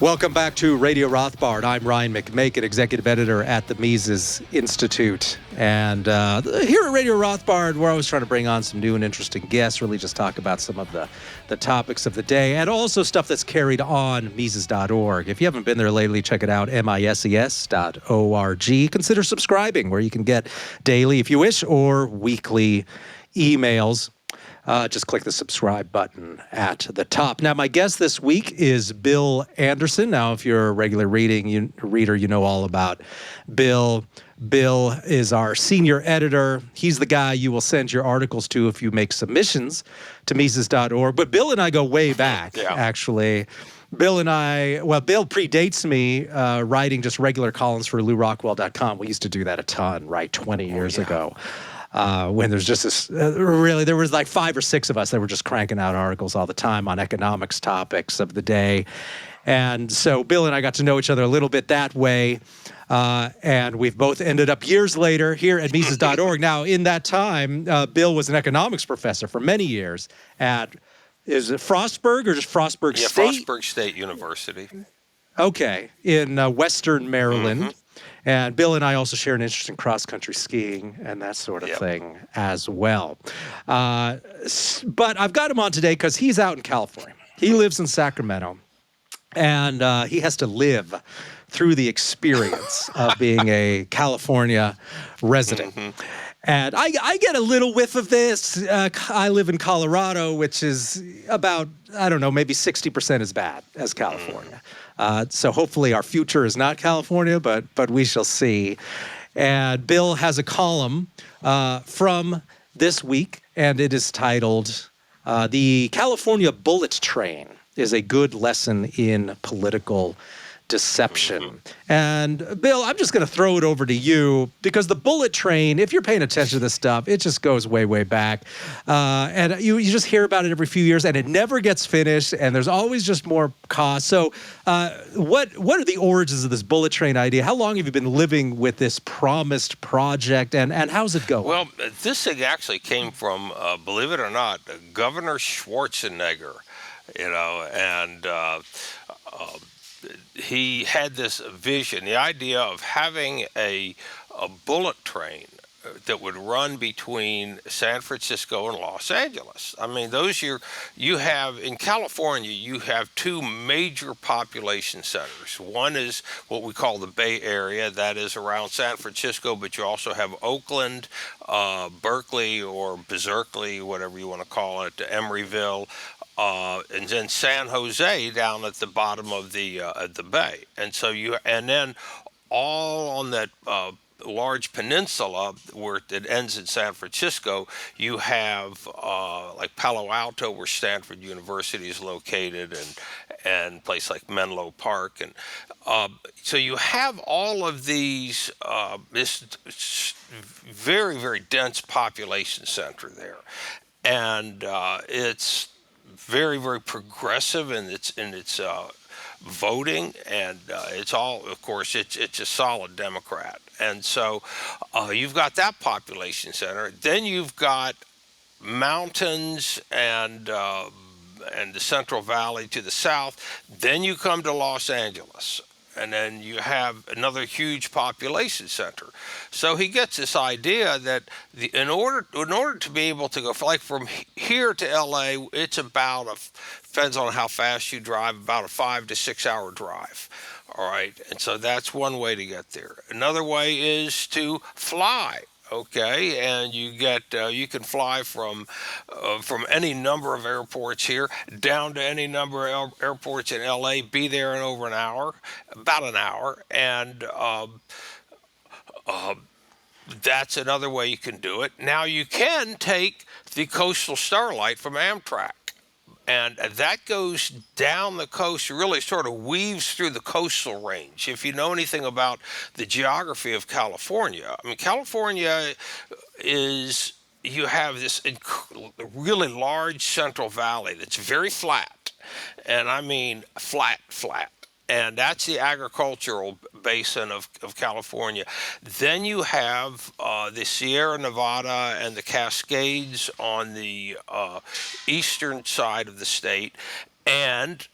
Welcome back to Radio Rothbard. I'm Ryan McMakin, executive editor at the Mises Institute. And here at Radio Rothbard, we're always trying to bring on some new and interesting guests, really just talk about some of the topics of the day, and also stuff that's carried on Mises.org. If you haven't been there lately, check it out, mises.org. Consider subscribing, where you can get daily, if you wish, or weekly emails. Just click the subscribe button at the top. Now, my guest this week is Bill Anderson. Now, if you're a regular reader, you know all about Bill. Bill is our senior editor. He's the guy you will send your articles to if you make submissions to Mises.org. But Bill and I go way back, actually. Bill predates me writing just regular columns for LouRockwell.com. We used to do that a ton, right, 20 years ago. When there's just this, there was like 5 or 6 of us that were just cranking out articles all the time on economics topics of the day. And so Bill and I got to know each other a little bit that way. And we've both ended up years later here at Mises.org. Now, in that time, Bill was an economics professor for many years at, is it Frostburg or just Frostburg State? Yeah, Frostburg State University. Okay, in Western Maryland. Mm-hmm. And Bill and I also share an interest in cross-country skiing and that sort of thing as well. But I've got him on today because he's out in California. He lives in Sacramento, and he has to live through the experience of being a California resident. Mm-hmm. And I get a little whiff of this. I live in Colorado, which is about, maybe 60% as bad as California. So hopefully our future is not California, but we shall see. And Bill has a column from this week, and it is titled, "The California Bullet Train is a Good Lesson in Political Deception." And Bill, I'm just going to throw it over to you because the bullet train, if you're paying attention to this stuff, it just goes way, way back. And you just hear about it every few years and it never gets finished and there's always just more cost. So what are the origins of this bullet train idea? How long have you been living with this promised project and how's it going? Well, this thing actually came from, believe it or not, Governor Schwarzenegger, and he had this vision, the idea of having a bullet train that would run between San Francisco and Los Angeles. I mean, you have in California, you have 2 major population centers. One is what we call the Bay Area, that is around San Francisco, but you also have Oakland, Berkeley, or Berkeley, whatever you want to call it, Emeryville, and then San Jose down at the bottom of the bay, and then all on that large peninsula where it ends in San Francisco, you have like Palo Alto, where Stanford University is located, and a place like Menlo Park, and so you have all of these this very, very dense population center there, and it's very, very progressive in its voting, and it's all, of course, it's a solid Democrat, and so you've got that population center. Then you've got mountains and the Central Valley to the south. Then you come to Los Angeles. And then you have another huge population center. So he gets this idea that in order to be able to go, like from here to LA, it's about depends on how fast you drive, about a 5 to 6 hour drive. All right, and so that's one way to get there. Another way is to fly. Okay, and you can fly from any number of airports here down to any number of airports in LA, be there in over about an hour, and that's another way you can do it. Now you can take the Coastal Starlight from Amtrak, and that goes down the coast, really sort of weaves through the coastal range. If you know anything about the geography of California, I mean, California is, you have this really large Central Valley that's very flat, and I mean flat. And that's the agricultural basin of California. Then you have the Sierra Nevada and the Cascades on the eastern side of the state, and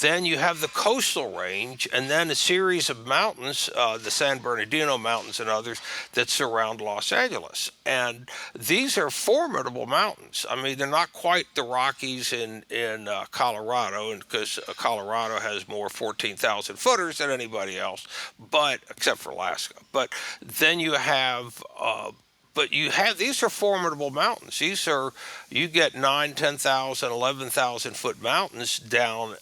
then you have the coastal range, and then a series of mountains, the San Bernardino Mountains and others that surround Los Angeles. And these are formidable mountains. I mean, they're not quite the Rockies in Colorado, and because Colorado has more 14,000 footers than anybody else, but except for Alaska. But then you have these are formidable mountains. These are, you get 9, 10,000, 11,000 foot mountains down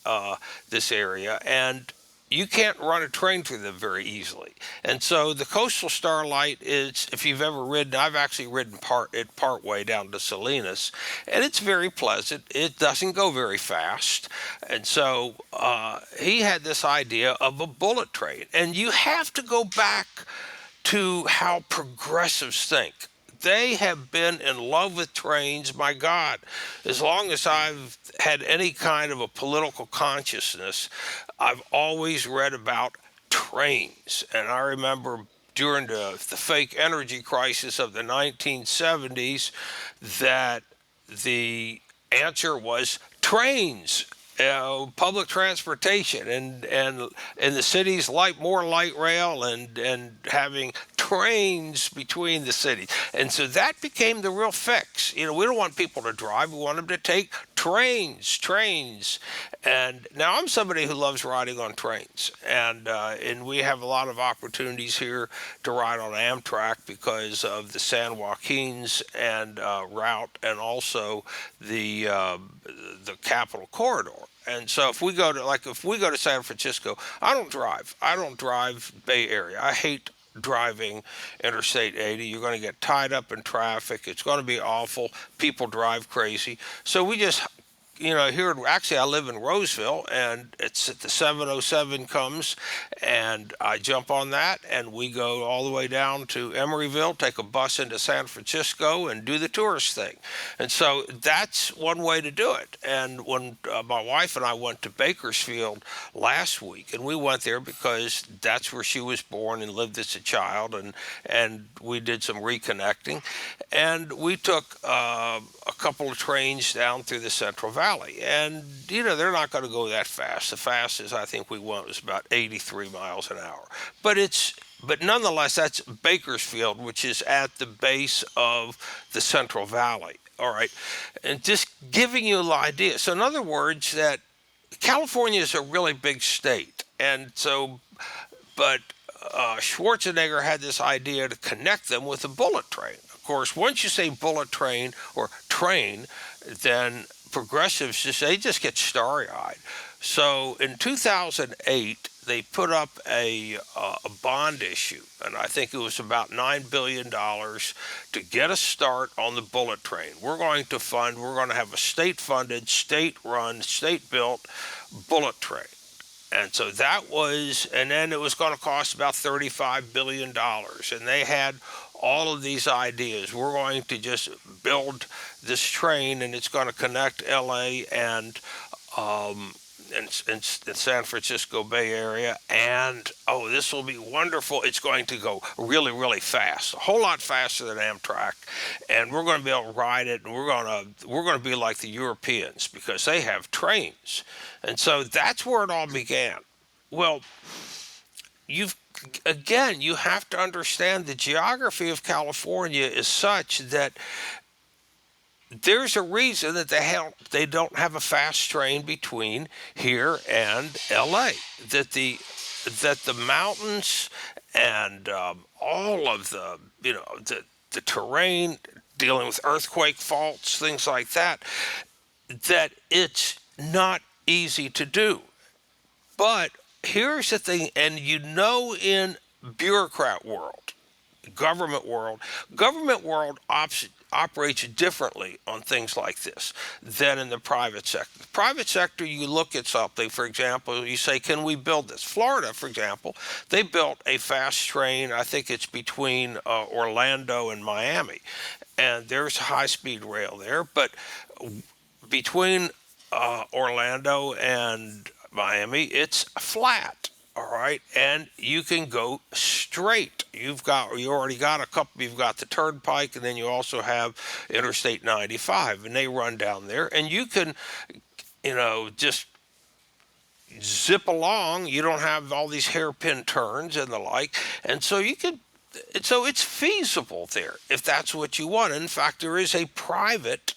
this area, and you can't run a train through them very easily. And so the coastal starlight is, if you've ever ridden, I've actually ridden part way down to Salinas, and it's very pleasant. It doesn't go very fast. And so he had this idea of a bullet train. And you have to go back to how progressives think. They have been in love with trains, my God. As long as I've had any kind of a political consciousness, I've always read about trains. And I remember during the fake energy crisis of the 1970s that the answer was trains. Public transportation and the cities like more light rail and having trains between the cities, and so that became the real fix. We don't want people to drive; we want them to take trains. And now I'm somebody who loves riding on trains, and we have a lot of opportunities here to ride on Amtrak because of the San Joaquins and route, and also the Capitol Corridor. And so if we go to San Francisco, I don't drive. I don't drive Bay Area. I hate driving Interstate 80. You're going to get tied up in traffic. It's going to be awful. People drive crazy. So we just, here, actually, I live in Roseville, and it's the 707 comes, and I jump on that, and we go all the way down to Emeryville, take a bus into San Francisco, and do the tourist thing. And so that's one way to do it. And when my wife and I went to Bakersfield last week, and we went there because that's where she was born and lived as a child, and we did some reconnecting, and we took a couple of trains down through the Central Valley, and they're not going to go that fast. The fastest I think we went was about 83 miles an hour. But nonetheless, that's Bakersfield, which is at the base of the Central Valley. All right, and just giving you an idea. So in other words, that California is a really big state, and so, but Schwarzenegger had this idea to connect them with a bullet train. Of course, once you say bullet train or train, then progressives they just get starry-eyed. So in 2008, they put up a bond issue, and I think it was about $9 billion to get a start on the bullet train. We're going to have a state-funded, state-run, state-built bullet train. And so and then it was going to cost about $35 billion. And they had all of these ideas. We're going to just build this train, and it's going to connect LA and San Francisco Bay Area, and this will be wonderful. It's going to go really, really fast, a whole lot faster than Amtrak, and we're going to be able to ride it, and we're going to be like the Europeans because they have trains. And so that's where it all began. Well, you have to understand the geography of California is such that there's a reason that they don't have a fast train between here and LA. That the mountains and all of the terrain, dealing with earthquake faults, things like that, that it's not easy to do. But here's the thing, and in bureaucrat world, government world operates differently on things like this than in the private sector. The private sector, you look at something, for example, you say, can we build this? Florida, for example, they built a fast train, I think it's between Orlando and Miami, and there's high-speed rail there, but between Orlando and Miami, it's flat. All right, and you can go straight. You already got a couple. You've got the Turnpike, and then you also have Interstate 95, and they run down there, and you can, just zip along. You don't have all these hairpin turns and the like, and so you could. So it's feasible there if that's what you want. In fact, there is a private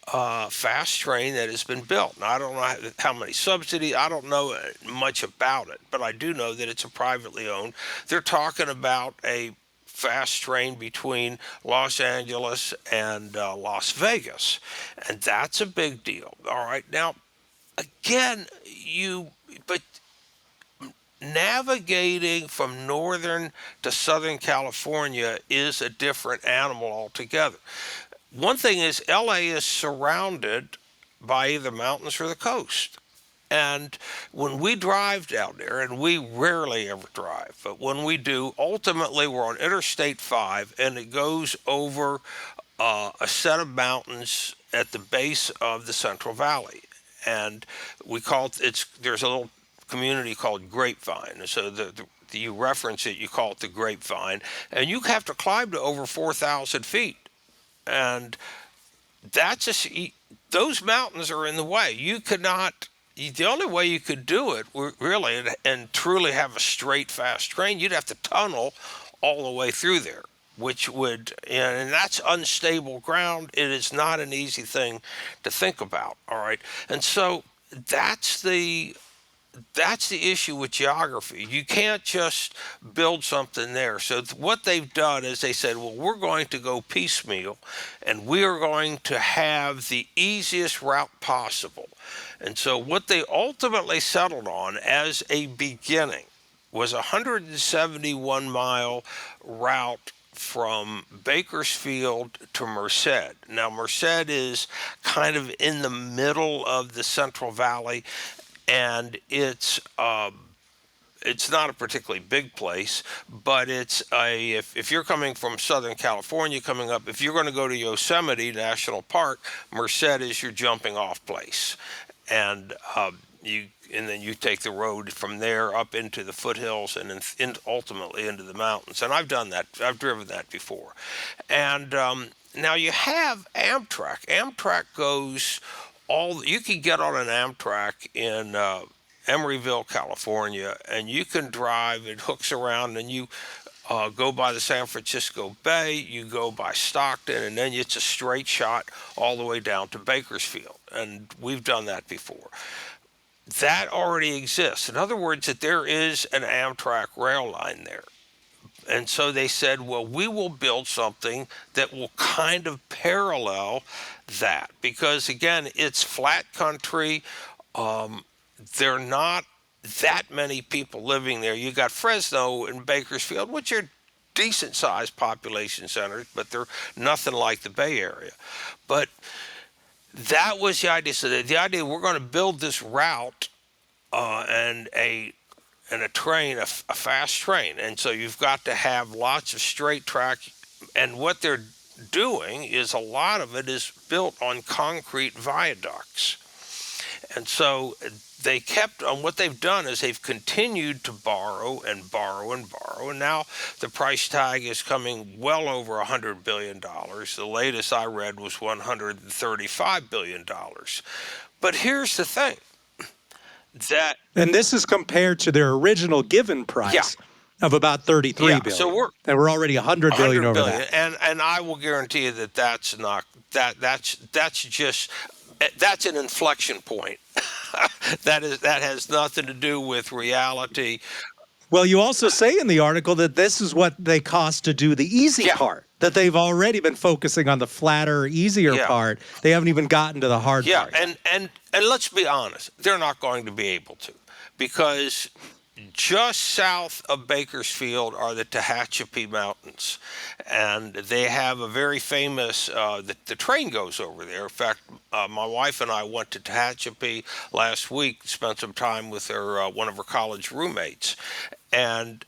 fast train that has been built. Now, I don't know how many subsidies. I don't know much about it, but I do know that it's a privately owned. They're talking about a fast train between Los Angeles and Las Vegas, and that's a big deal. All right, now again, but navigating from northern to southern California is a different animal altogether. One thing is, LA is surrounded by either mountains or the coast. And when we drive down there, and we rarely ever drive, but when we do, ultimately we're on Interstate 5 and it goes over a set of mountains at the base of the Central Valley. And we call there's a little community called Grapevine. And so you reference it, you call it the Grapevine, and you have to climb to over 4,000 feet. And that's those mountains are in the way. You could not. The only way you could do it really and truly have a straight fast train, you'd have to tunnel all the way through there, which would, and that's unstable ground. It is not an easy thing to think about. All right, and so that's the that's the issue with geography. You can't just build something there. So what they've done is they said, well, we're going to go piecemeal, and we are going to have the easiest route possible. And so what they ultimately settled on as a beginning was a 171-mile route from Bakersfield to Merced. Now, Merced is kind of in the middle of the Central Valley, and it's not a particularly big place, but if you're coming from Southern California coming up, if you're going to go to Yosemite National Park, Merced is your jumping off place, and then you take the road from there up into the foothills and ultimately into the mountains. And I've done that. I've driven that before. And now you have Amtrak. Amtrak goes you can get on an Amtrak in Emeryville, California, and you can drive. It hooks around, and you go by the San Francisco Bay, you go by Stockton, and then it's a straight shot all the way down to Bakersfield. And we've done that before. That already exists. In other words, that there is an Amtrak rail line there. And so they said, well, we will build something that will kind of parallel that. Because, again, it's flat country. There are not that many people living there. You got Fresno and Bakersfield, which are decent-sized population centers, but they're nothing like the Bay Area. But that was the idea. So the idea, we're going to build this route and a train, a fast train. And so you've got to have lots of straight track. And what they're doing is a lot of it is built on concrete viaducts. And so they kept on. What they've done is they've continued to borrow and borrow and borrow. And now the price tag is coming well over $100 billion. The latest I read was $135 billion. But here's the thing. And this is compared to their original given price of about 33 billion. So we're already 100 billion over that. And I will guarantee you that that's an inflection point. that has nothing to do with reality. Well, you also say in the article that this is what they cost to do the easy part, that they've already been focusing on the flatter, easier part. They haven't even gotten to the hard part. And let's be honest, they're not going to be able to, because just south of Bakersfield are the Tehachapi Mountains, and they have a very famous, the train goes over there. In fact, my wife and I went to Tehachapi last week, spent some time with one of her college roommates, and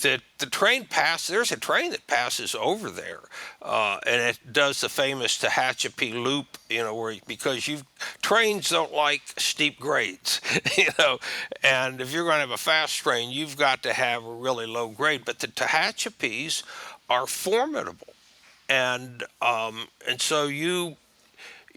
the train there's a train that passes over there, and it does the famous Tehachapi Loop, because trains don't like steep grades, and if you're going to have a fast train, you've got to have a really low grade. But the Tehachapis are formidable, and so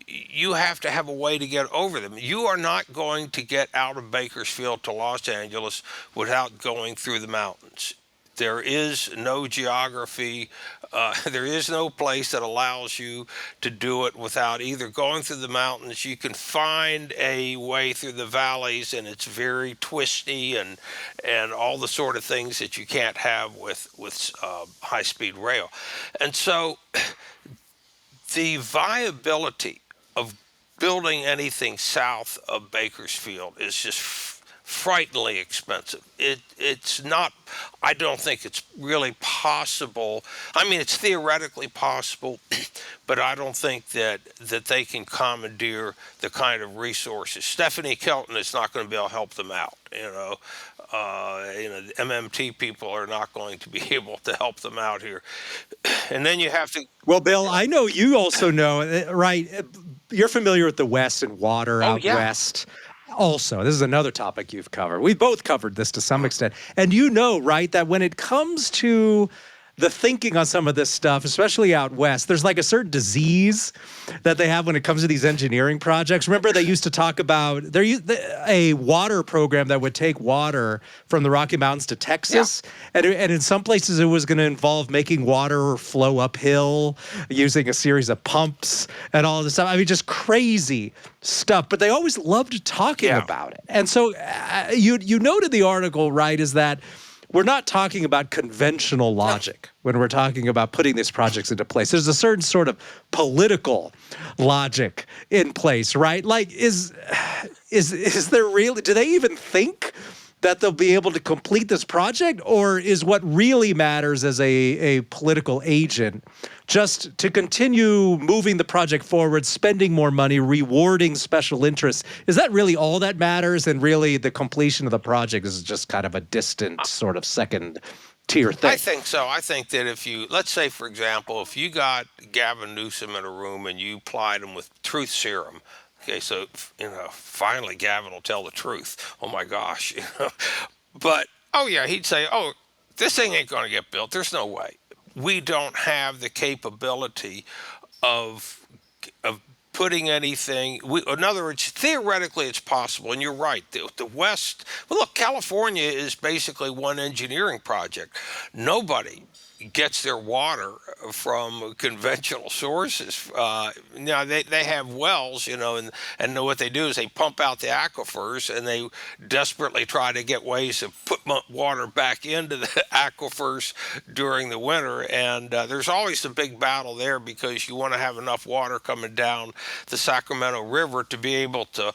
you have to have a way to get over them. You are not going to get out of Bakersfield to Los Angeles without going through the mountains. There is no geography, there is no place that allows you to do it without either going through the mountains. You can find a way through the valleys, and it's very twisty and all the sort of things that you can't have with high speed rail. And so the viability of building anything south of Bakersfield is just frighteningly expensive. It's not. I don't think it's really possible. I mean, it's theoretically possible, but I don't think that they can commandeer the kind of resources. Stephanie Kelton is not going to be able to help them out. The MMT people are not going to be able to help them out here. And then you have to. Well, Bill, I know you also know, right? You're familiar with the West and water out west. Also, this is another topic you've covered. We've both covered this to some extent. And you know, right, that when it comes to the thinking on some of this stuff, especially out west, there's like a certain disease that they have when it comes to these engineering projects. Remember, they used to talk about a water program that would take water from the Rocky Mountains to Texas. Yeah. And in some places, it was going to involve making water flow uphill using a series of pumps and all this stuff. I mean, just crazy stuff. But they always loved talking about it. And so you noted the article, right, is that we're not talking about conventional logic when we're talking about putting these projects into place. There's a certain sort of political logic in place, right? Like, is there really? Do they even think that they'll be able to complete this project, or is what really matters as a political agent just to continue moving the project forward, spending more money, rewarding special interests? Is that really all that matters? And really the completion of the project is just kind of a distant sort of second tier thing? I think so. I think that if you, let's say, for example, if you got Gavin Newsom in a room and you plied him with truth serum, okay, so, finally Gavin will tell the truth. Oh my gosh, But, he'd say, this thing ain't going to get built. There's no way. We don't have the capability of putting anything. In other words, theoretically, it's possible, and you're right. The West. Well, look, California is basically one engineering project. Nobody gets their water from conventional sources. Now they have wells, and what they do is they pump out the aquifers, and they desperately try to get ways to put water back into the aquifers during the winter. And there's always a big battle there because you want to have enough water coming down the Sacramento River to be able to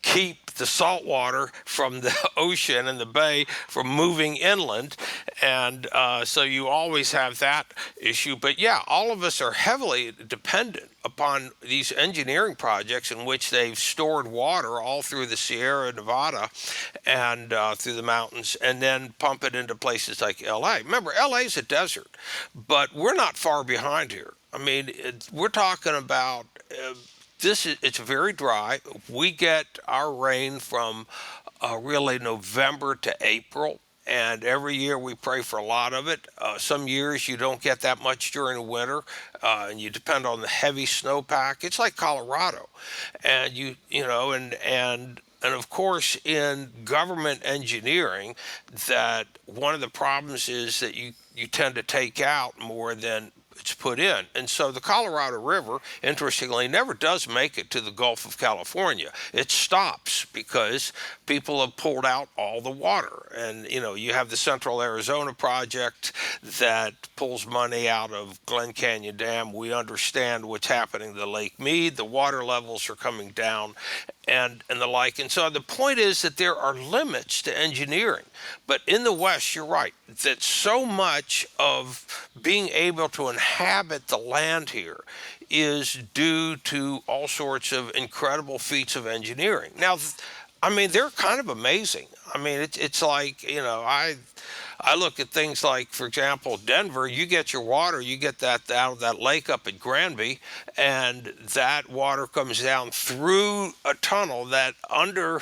keep the salt water from the ocean and the bay from moving inland. And so you always have that issue. But all of us are heavily dependent upon these engineering projects in which they've stored water all through the Sierra Nevada and through the mountains, and then pump it into places like LA. Remember, LA is a desert, but we're not far behind here. I mean, we're talking about it's very dry. We get our rain from really November to April, and every year we pray for a lot of it. Some years you don't get that much during the winter, and you depend on the heavy snowpack. It's like Colorado, and and of course, in government engineering, that one of the problems is that you tend to take out more than it's put in. And so the Colorado River, interestingly, never does make it to the Gulf of California. It stops because people have pulled out all the water. And, you have the Central Arizona project that pulls money out of Glen Canyon Dam. We understand what's happening to Lake Mead. The water levels are coming down and the like. And so the point is that there are limits to engineering. But in the West, you're right, that so much of being able to inhabit the land here is due to all sorts of incredible feats of engineering. Now, I mean, they're kind of amazing. I mean, it's like, I look at things like, for example, Denver, you get your water, you get that out of that lake up at Granby, and that water comes down through a tunnel that under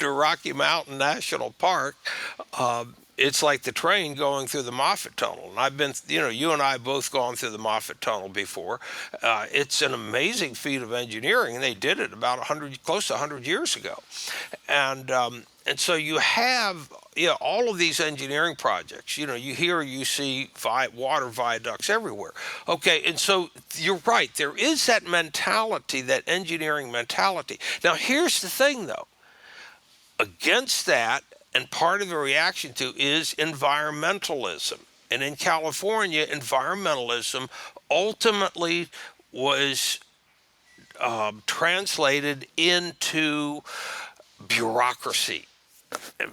Rocky Mountain National Park, it's like the train going through the Moffat Tunnel. And I've been, you and I both gone through the Moffat Tunnel before. It's an amazing feat of engineering, and they did it about 100, close to 100 years ago. And so you have, all of these engineering projects. You see water viaducts everywhere. Okay, and so you're right. There is that mentality, that engineering mentality. Now, here's the thing, though. Against that, and part of the reaction to, is environmentalism. And in California, environmentalism ultimately was translated into bureaucracy,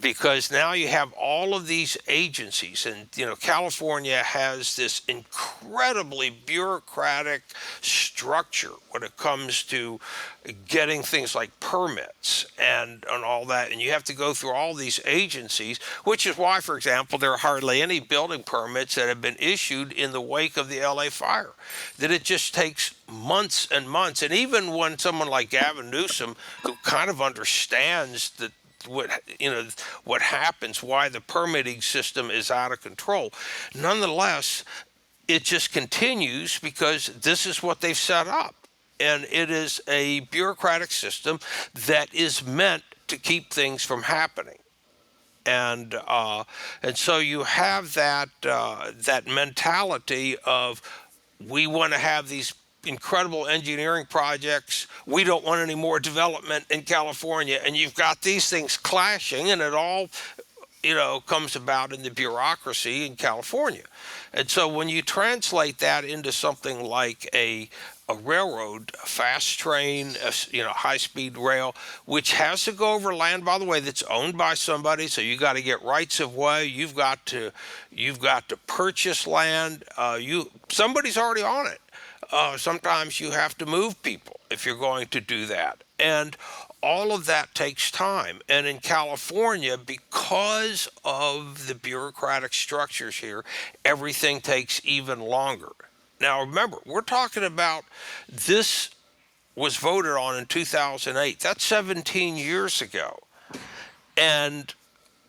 because now you have all of these agencies, and California has this incredibly bureaucratic structure when it comes to getting things like permits and all that, and you have to go through all these agencies, which is why, for example, there are hardly any building permits that have been issued in the wake of the LA fire. That it just takes months and months. And even when someone like Gavin Newsom, who kind of understands that what happens, why the permitting system is out of control, nonetheless, it just continues because this is what they've set up. And it is a bureaucratic system that is meant to keep things from happening. And so you have that mentality of, we want to have these incredible engineering projects. We don't want any more development in California. And you've got these things clashing, and it all, comes about in the bureaucracy in California. And so when you translate that into something like a railroad, a fast train, high-speed rail, which has to go over land, by the way, that's owned by somebody. So you got to get rights of way. You've got to purchase land. Somebody's already on it. Sometimes you have to move people if you're going to do that. And all of that takes time. And in California, because of the bureaucratic structures here, everything takes even longer. Now, remember, we're talking about, this was voted on in 2008. That's 17 years ago. And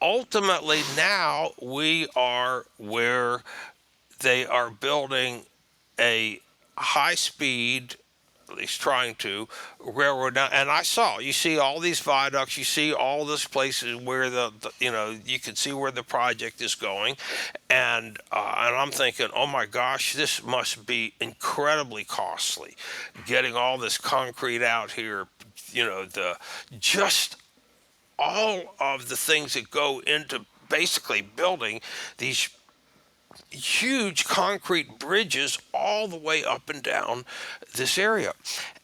ultimately now we are where they are building a high-speed, at least trying to, railroad down. And you see all these viaducts, you see all these places where you can see where the project is going. And I'm thinking, oh my gosh, this must be incredibly costly, getting all this concrete out here, just all of the things that go into basically building these huge concrete bridges all the way up and down this area.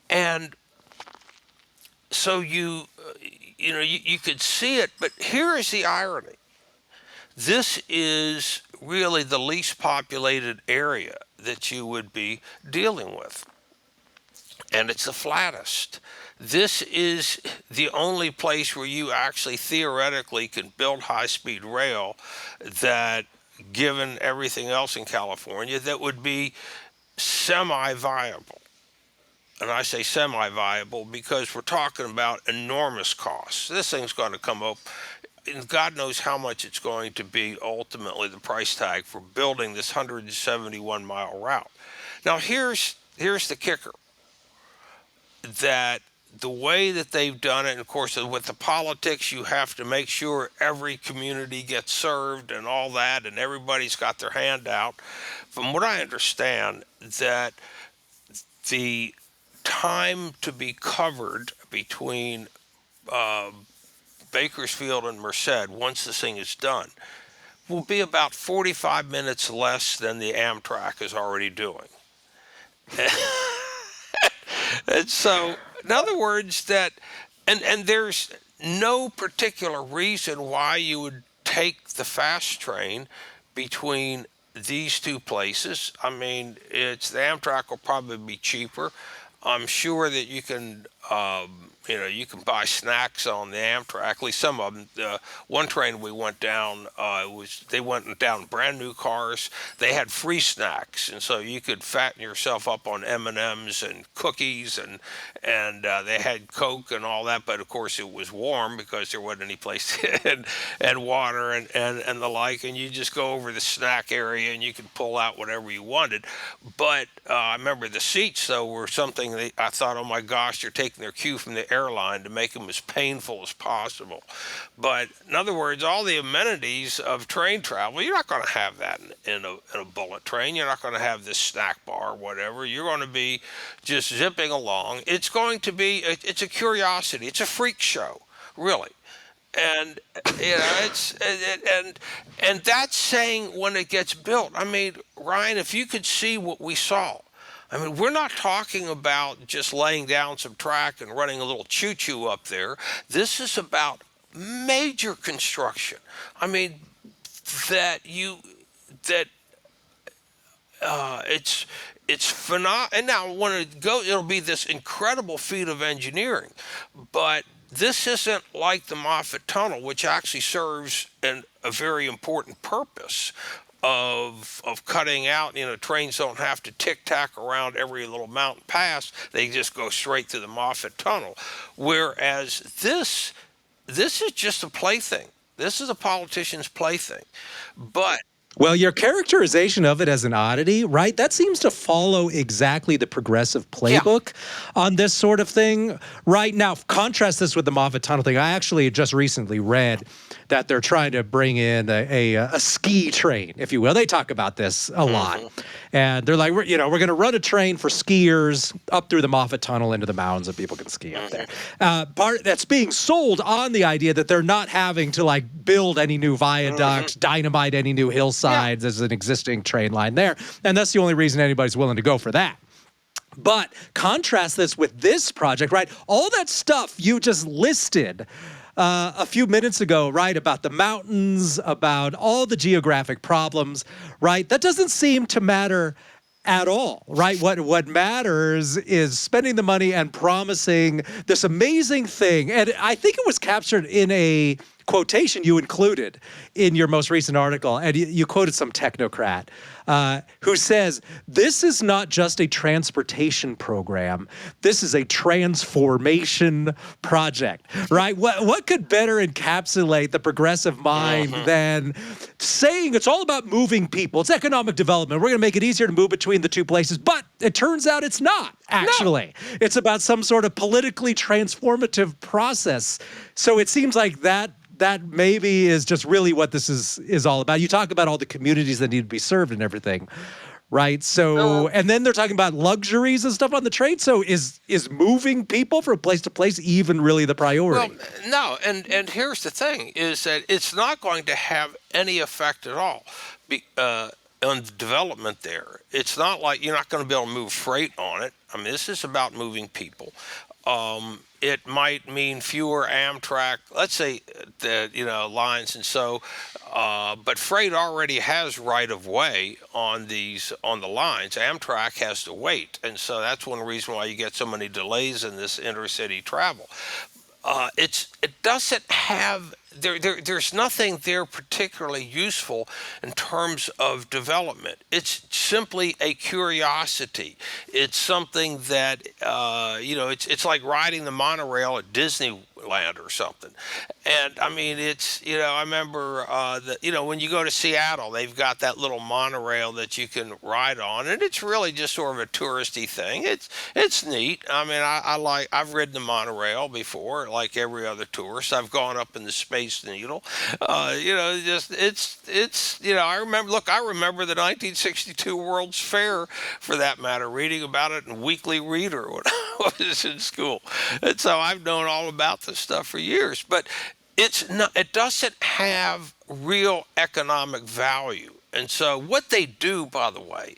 And so you could see it, but here is the irony. This is really the least populated area that you would be dealing with, and it's the flattest. This is the only place where you actually theoretically can build high-speed rail that, given everything else in California, that would be semi-viable. And I say semi-viable because we're talking about enormous costs. This thing's going to come up, and God knows how much it's going to be ultimately, the price tag for building this 171-mile route. Now, here's the kicker, that the way that they've done it, and of course with the politics, you have to make sure every community gets served and all that, and everybody's got their hand out. From what I understand, that the time to be covered between Bakersfield and Merced, once this thing is done, will be about 45 minutes less than the Amtrak is already doing. And so, in other words, and there's no particular reason why you would take the fast train between these two places. I mean, the Amtrak will probably be cheaper. I'm sure that you can buy snacks on the Amtrak. At least some of them. One train we went down, they went down brand new cars. They had free snacks, and so you could fatten yourself up on M&Ms and cookies, and they had Coke and all that. But of course, it was warm because there wasn't any place and water and the like. And you just go over the snack area and you could pull out whatever you wanted. But I remember the seats though were something that I thought, oh my gosh, they're taking their cue from the airline to make them as painful as possible. But in other words, all the amenities of train travel, you're not going to have that in a bullet train. You're not going to have this snack bar or whatever. You're going to be just zipping along. It's a curiosity. It's a freak show, really. And and that's saying when it gets built. I mean, Ryan, if you could see what we saw. I mean, we're not talking about just laying down some track and running a little choo-choo up there. This is about major construction. I mean, that you that it's phenomenal. And now when it goes, it'll be this incredible feat of engineering. But this isn't like the Moffat Tunnel, which actually serves a very important purpose of cutting out. Trains don't have to tick tack around every little mountain pass. They just go straight to the Moffat Tunnel. Whereas this is just a plaything. This is a politician's plaything. But Well, your characterization of it as an oddity, right? That seems to follow exactly the progressive yeah. playbook on this sort of thing. Right now, contrast this with the Moffat Tunnel thing. I actually just recently read that they're trying to bring in a ski train, if you will. They talk about this a lot. And they're like, we're going to run a train for skiers up through the Moffat Tunnel into the mountains so people can ski up there. Part that's being sold on the idea that they're not having to like build any new viaducts, dynamite any new hillsides. There's an existing train line there. And that's the only reason anybody's willing to go for that. But contrast this with this project, right? All that stuff you just listed a few minutes ago, right, about the mountains, about all the geographic problems, right? That doesn't seem to matter at all, right? What matters is spending the money and promising this amazing thing. And I think it was captured in a quotation you included in your most recent article, and you quoted some technocrat who says, this is not just a transportation program, this is a transformation project, right? What could better encapsulate the progressive mind than saying it's all about moving people, it's economic development, we're going to make it easier to move between the two places, but it turns out it's not, actually. No. It's about some sort of politically transformative process. So it seems like that maybe is just really what this is all about. You talk about all the communities that need to be served and everything, right? So, and then they're talking about luxuries and stuff on the train. So is moving people from place to place even really the priority? Well, no, and here's the thing, is that it's not going to have any effect at all on the development there. It's not like you're not going to be able to move freight on it. I mean, this is about moving people. It might mean fewer Amtrak, let's say, lines, and so, but freight already has right of way on the lines. Amtrak has to wait, and so that's one reason why you get so many delays in this intercity travel. It doesn't have there's nothing there particularly useful in terms of development. It's simply a curiosity. It's something that it's like riding the monorail at Disneyland or something. And I mean, I remember when you go to Seattle, they've got that little monorail that you can ride on, and it's really just sort of a touristy thing. It's neat. I mean, I've ridden the monorail before, like every other tourist. I've gone up in the Space Needle. I remember the 1962 World's Fair, for that matter, reading about it in Weekly Reader when I was in school. And so I've known all about this stuff for years. But it doesn't have real economic value. And so what they do, by the way,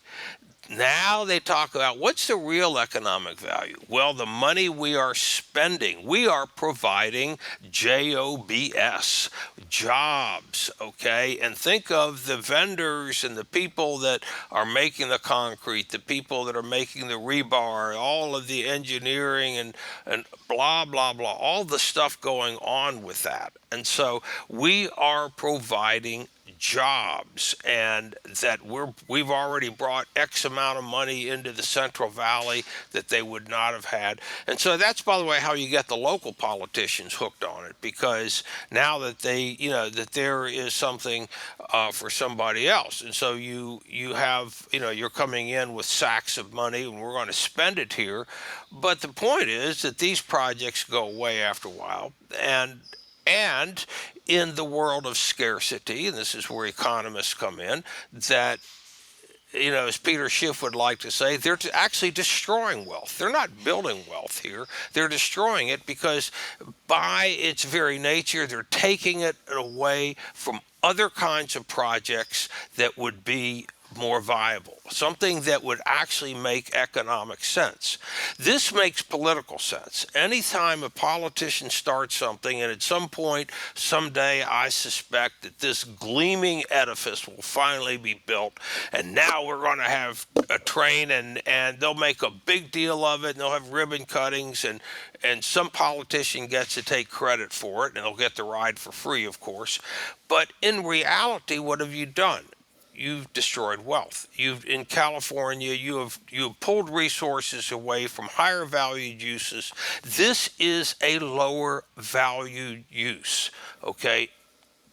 Now they talk about what's the real economic value? Well, the money we are spending, we are providing jobs, jobs, okay? And think of the vendors and the people that are making the concrete, the people that are making the rebar, all of the engineering and blah, blah, blah, all the stuff going on with that. And so we are providing jobs, and that we've already brought X amount of money into the Central Valley that they would not have had. And so that's, by the way, how you get the local politicians hooked on it, because now that that there is something for somebody else. And so you have, you're coming in with sacks of money and we're going to spend it here. But the point is that these projects go away after a while, and in the world of scarcity, and this is where economists come in, that, as Peter Schiff would like to say, they're actually destroying wealth. They're not building wealth here. They're destroying it, because by its very nature, they're taking it away from other kinds of projects that would be more viable, something that would actually make economic sense. This makes political sense. Anytime a politician starts something, and at some point, someday, I suspect that this gleaming edifice will finally be built, and now we're going to have a train, and they'll make a big deal of it, and they'll have ribbon cuttings, and some politician gets to take credit for it, and they'll get the ride for free, of course. But in reality, what have you done? You've destroyed wealth. In California, you have pulled resources away from higher valued uses. This is a lower valued use, okay?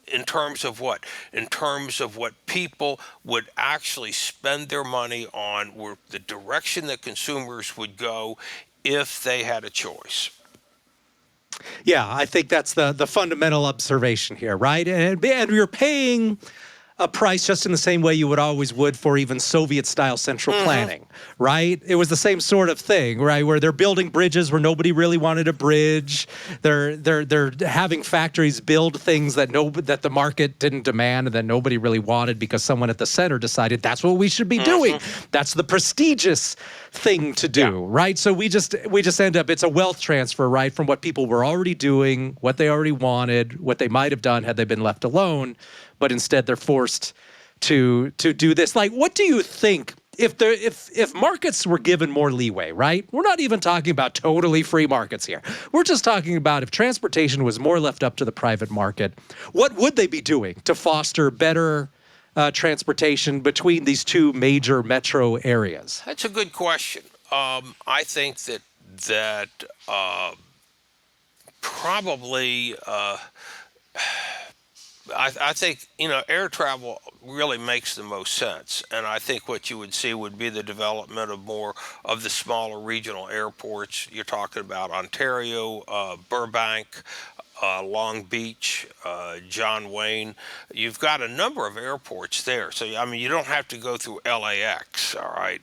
In terms of what? In terms of what people would actually spend their money on, where the direction that consumers would go if they had a choice. Yeah, I think that's the fundamental observation here, right? And you're paying a price just in the same way you would for even Soviet-style central planning, right? It was the same sort of thing, right? Where they're building bridges where nobody really wanted a bridge. They're having factories build things that the market didn't demand and that nobody really wanted, because someone at the center decided that's what we should be doing. That's the prestigious thing to do, right? So we just end up, it's a wealth transfer, right, from what people were already doing, what they already wanted, what they might have done had they been left alone. But instead, they're forced to do this. Like, what do you think if markets were given more leeway, right? We're not even talking about totally free markets here. We're just talking about if transportation was more left up to the private market, what would they be doing to foster better transportation between these two major metro areas? That's a good question. I think that probably. I think air travel really makes the most sense, and I think what you would see would be the development of more of the smaller regional airports. You're talking about Ontario, Burbank, Long Beach, John Wayne. You've got a number of airports there, so I mean you don't have to go through LAX. All right,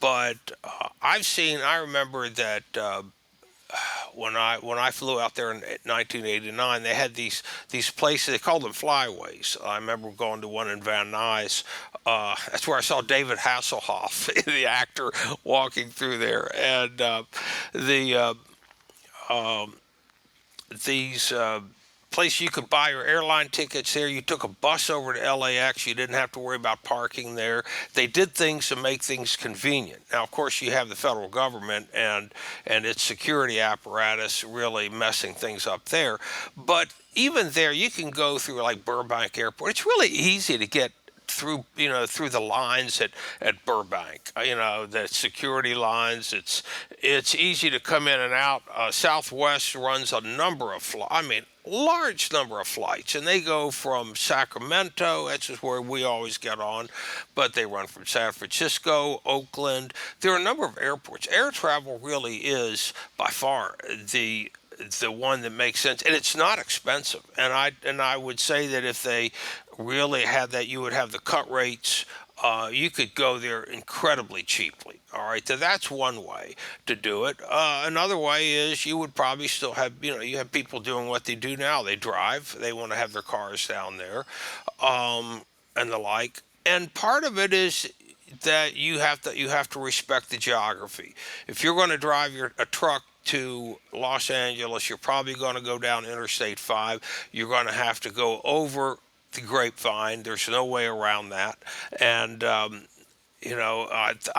but I remember that. When I flew out there in 1989, they had these places. They called them flyways. I remember going to one in Van Nuys. That's where I saw David Hasselhoff, the actor, walking through there, and the these place you could buy your airline tickets there. You took a bus over to LAX. You didn't have to worry about parking there. They did things to make things convenient. Now, of course, you have the federal government and its security apparatus really messing things up there. But even there, you can go through like Burbank Airport. It's really easy to get through the lines at Burbank, the security lines. It's easy to come in and out. Southwest runs a number of large number of flights, and they go from Sacramento, that's just where we always get on, but they run from San Francisco, Oakland. There are a number of airports. Air travel really is by far the one that makes sense, and it's not expensive. And I would say that if they really had that, you would have the cut rates. You could go there incredibly cheaply. All right, so that's one way to do it. Another way is you would probably still have, you have people doing what they do now. They drive. They want to have their cars down there, and the like. And part of it is that you have to respect the geography. If you're going to drive a truck to Los Angeles, you're probably going to go down Interstate 5. You're going to have to go over the Grapevine. There's no way around that. And I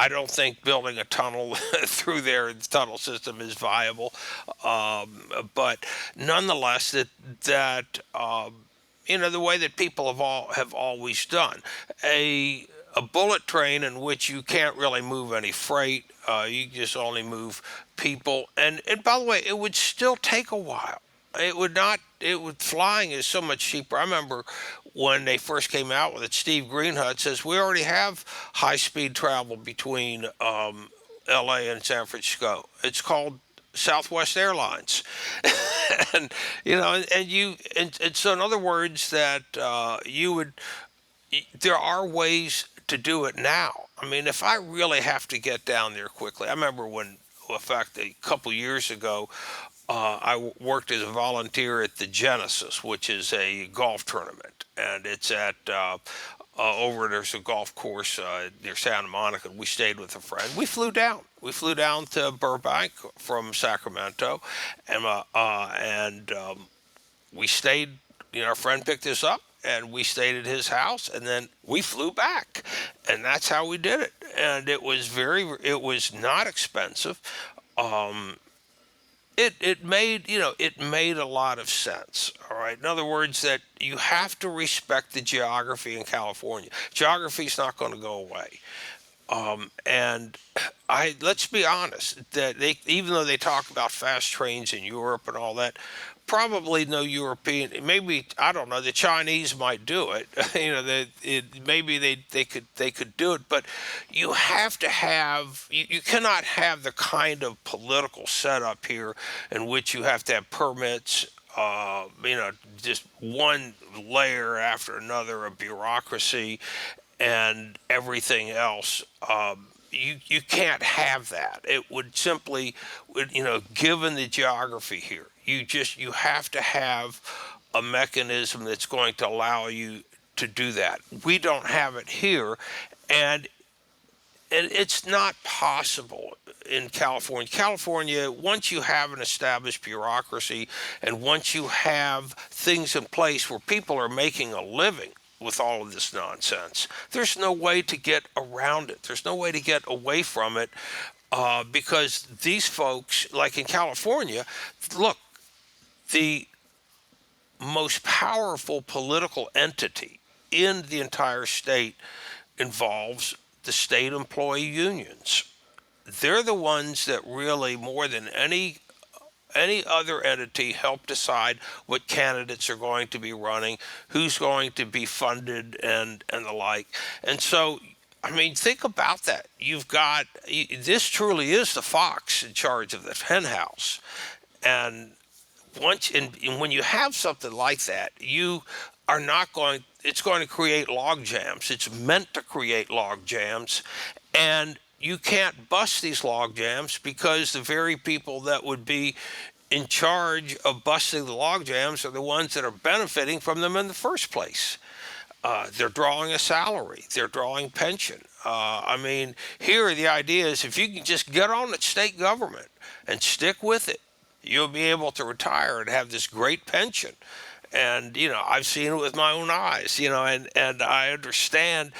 don't think building a tunnel through there, the tunnel system, is viable. But nonetheless, the way that people have always done a bullet train in which you can't really move any freight. You just only move people. And by the way, it would still take a while. It would not. It would Flying is so much cheaper. I remember when they first came out with it. Steve Greenhut says we already have high speed travel between L.A. and San Francisco. It's called Southwest Airlines, and and so in other words that there are ways to do it now. I mean, if I really have to get down there quickly, I remember when, in fact, a couple years ago, I worked as a volunteer at the Genesis, which is a golf tournament, and it's at there's a golf course near Santa Monica. We stayed with a friend. We flew down. We flew down to Burbank from Sacramento, and we stayed. Our friend picked us up, and we stayed at his house, and then we flew back, and that's how we did it. And it was not expensive. Um, it made a lot of sense. All right. In other words, that you have to respect the geography in California. Geography is not going to go away. And let's be honest that even though they talk about fast trains in Europe and all that, probably no European. Maybe I don't know. The Chinese might do it. Maybe they could do it, but you have to have. You cannot have the kind of political setup here in which you have to have permits. Just one layer after another of bureaucracy and everything else. You can't have that. It would simply, given the geography here, you have to have a mechanism that's going to allow you to do that. We don't have it here, and it's not possible in California. California, once you have an established bureaucracy and once you have things in place where people are making a living with all of this nonsense, there's no way to get around it. There's no way to get away from it because these folks, like in California, look, the most powerful political entity in the entire state involves the state employee unions. They're the ones that really, more than any other entity, help decide what candidates are going to be running, who's going to be funded, and the like. And so, I mean, think about that. This truly is the fox in charge of the hen house, and when you have something like that, you are not going. It's going to create log jams. It's meant to create log jams, and you can't bust these log jams because the very people that would be in charge of busting the log jams are the ones that are benefiting from them in the first place. They're drawing a salary. They're drawing pension. I mean, here the idea is if you can just get on the state government and stick with it, you'll be able to retire and have this great pension. And I've seen it with my own eyes. And I understand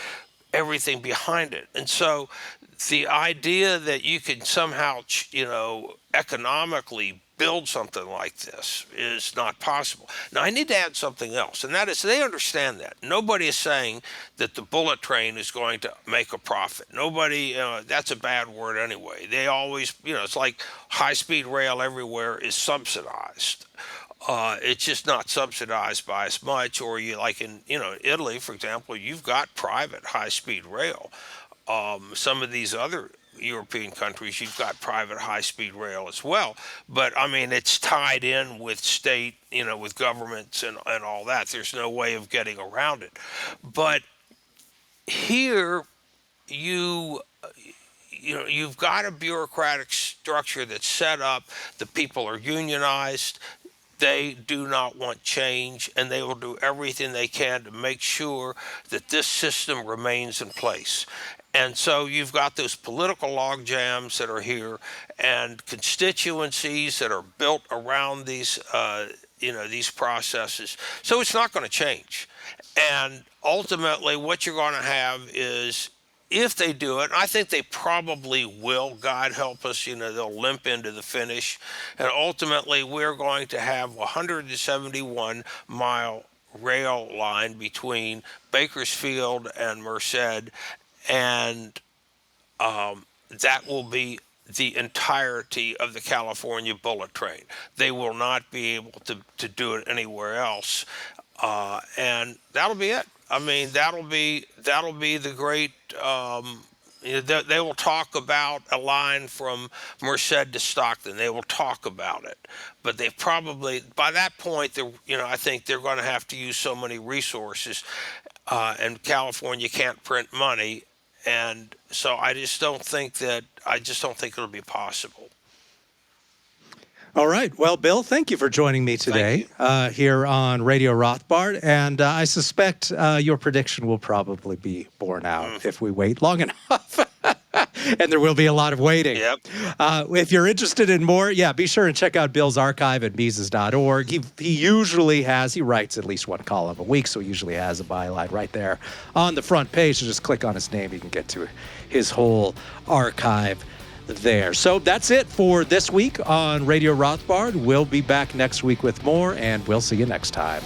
everything behind it. And so the idea that you can somehow, economically build something like this is not possible. Now, I need to add something else, and that is they understand that. Nobody is saying that the bullet train is going to make a profit. Nobody, that's a bad word anyway. They always, it's like high-speed rail everywhere is subsidized. It's just not subsidized by as much, or like in Italy, for example, you've got private high-speed rail. Some of these other European countries, you've got private high-speed rail as well. But I mean, it's tied in with state, with governments and all that. There's no way of getting around it. But here, you've got a bureaucratic structure that's set up. The people are unionized. They do not want change, and they will do everything they can to make sure that this system remains in place. And so you've got those political log jams that are here, and constituencies that are built around these, these processes. So it's not going to change. And ultimately, what you're going to have is, if they do it, and I think they probably will, God help us, they'll limp into the finish. And ultimately, we're going to have a 171-mile rail line between Bakersfield and Merced, and that will be the entirety of the California bullet train. They will not be able to do it anywhere else, and that'll be it. I mean, that'll be the great. They will talk about a line from Merced to Stockton. They will talk about it, but they probably, by that point, I think they're going to have to use so many resources, and California can't print money, and so I just don't think it'll be possible. All right. Well, Bill, thank you for joining me today here on Radio Rothbard. And I suspect your prediction will probably be borne out if we wait long enough. And there will be a lot of waiting. Yep. If you're interested in more, be sure and check out Bill's archive at Mises.org. He usually he writes at least one column a week, so he usually has a byline right there on the front page. So just click on his name. You can get to his whole archive there. So that's it for this week on Radio Rothbard. We'll be back next week with more, and we'll see you next time.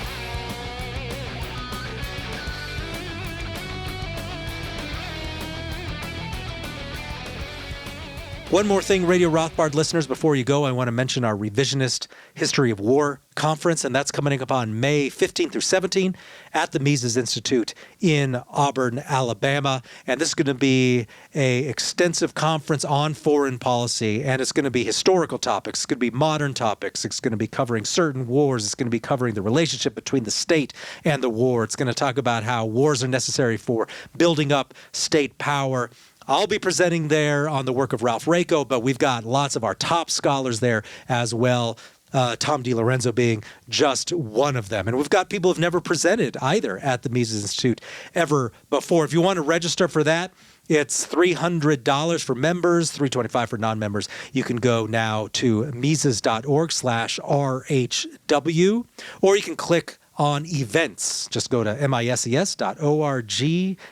One more thing, Radio Rothbard listeners, before you go, I want to mention our Revisionist History of War conference, and that's coming up on May 15th through 17th at the Mises Institute in Auburn, Alabama. And this is going to be an extensive conference on foreign policy, and it's going to be historical topics. It's going to be modern topics. It's going to be covering certain wars. It's going to be covering the relationship between the state and the war. It's going to talk about how wars are necessary for building up state power. I'll be presenting there on the work of Ralph Raico, but we've got lots of our top scholars there as well, Tom DiLorenzo being just one of them. And we've got people who've never presented either at the Mises Institute ever before. If you want to register for that, it's $300 for members, $325 for non-members. You can go now to Mises.org/RHW, or you can click on events. Just go to mises.org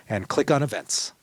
and click on events.